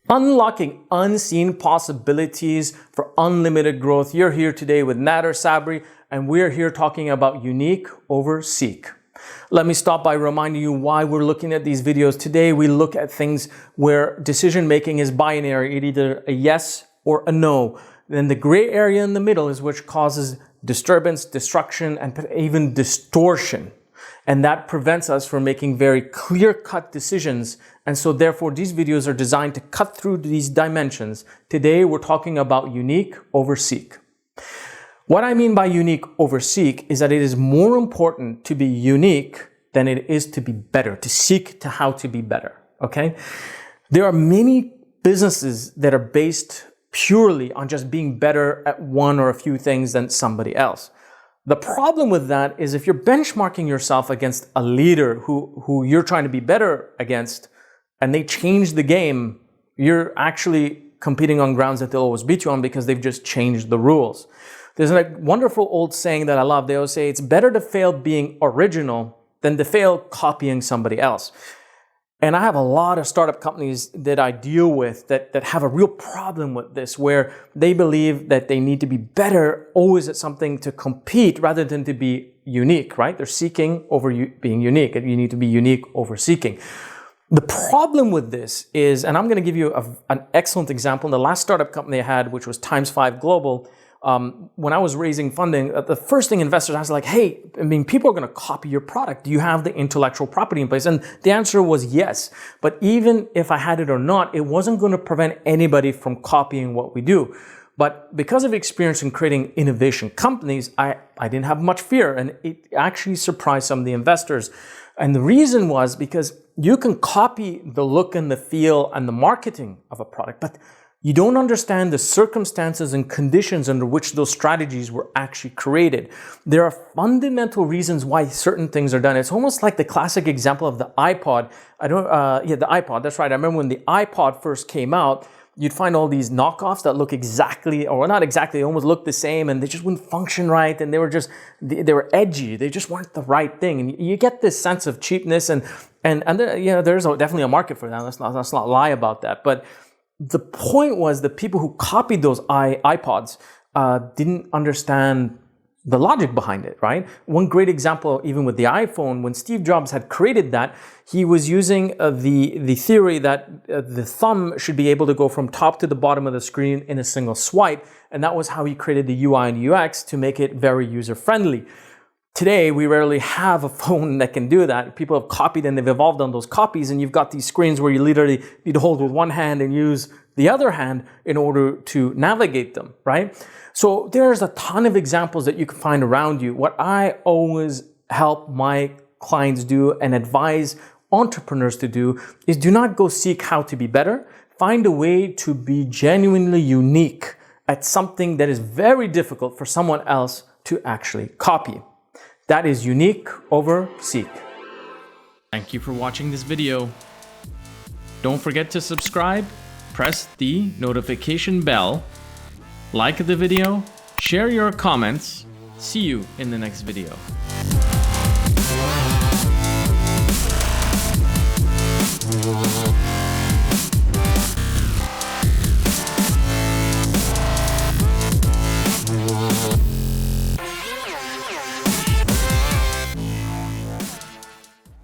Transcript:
Unlocking unseen possibilities for unlimited growth. You're here today with Nader Sabry, and we're here talking about unique over seek. Let me start by reminding you why we're looking at these videos. Today, we look at things where decision making is binary, either a yes or a no. Then the gray area in the middle is which causes disturbance, destruction, and even distortion. And that prevents us from making very clear-cut decisions. And so therefore, these videos are designed to cut through these dimensions. Today, we're talking about unique over seek. What I mean by unique over seek is that it is more important to be unique than it is to be better, to seek to how to be better, okay? There are many businesses that are based purely on just being better at one or a few things than somebody else. The problem with that is if you're benchmarking yourself against a leader who you're trying to be better against and they change the game, you're actually competing on grounds that they'll always beat you on because they've just changed the rules. There's a wonderful old saying that I love. They always say it's better to fail being original than to fail copying somebody else. And I have a lot of startup companies that I deal with that have a real problem with this, where they believe that they need to be better always at something to compete rather than to be unique, right? They're seeking over being unique, and you need to be unique over seeking. The problem with this is, and I'm going to give you an excellent example. In the last startup company I had, which was Times 5 Global, when I was raising funding, the first thing investors asked, like, hey, I mean, people are going to copy your product. Do you have the intellectual property in place? And the answer was yes. But even if I had it or not, it wasn't going to prevent anybody from copying what we do. But because of experience in creating innovation companies, I didn't have much fear. And it actually surprised some of the investors. And the reason was because you can copy the look and the feel and the marketing of a product, but you don't understand the circumstances and conditions under which those strategies were actually created. There are fundamental reasons why certain things are done. It's almost like the classic example of the iPod. The iPod, that's right. I remember when the iPod first came out, you'd find all these knockoffs that look exactly, or not exactly, they almost look the same, and they just wouldn't function right, and they were edgy. They just weren't the right thing. And you get this sense of cheapness, and there's definitely a market for that. Let's not lie about that. But the point was the people who copied those iPods didn't understand the logic behind it, right? One great example, even with the iPhone, when Steve Jobs had created that, he was using the theory that the thumb should be able to go from top to the bottom of the screen in a single swipe. And that was how he created the UI and UX to make it very user-friendly. Today, we rarely have a phone that can do that. People have copied and they've evolved on those copies, and you've got these screens where you literally need to hold with one hand and use the other hand in order to navigate them, right? So there's a ton of examples that you can find around you. What I always help my clients do and advise entrepreneurs to do is do not go seek how to be better. Find a way to be genuinely unique at something that is very difficult for someone else to actually copy. That is unique over seek. Thank you for watching this video. Don't forget to subscribe, press the notification bell, like the video, share your comments. See you in the next video.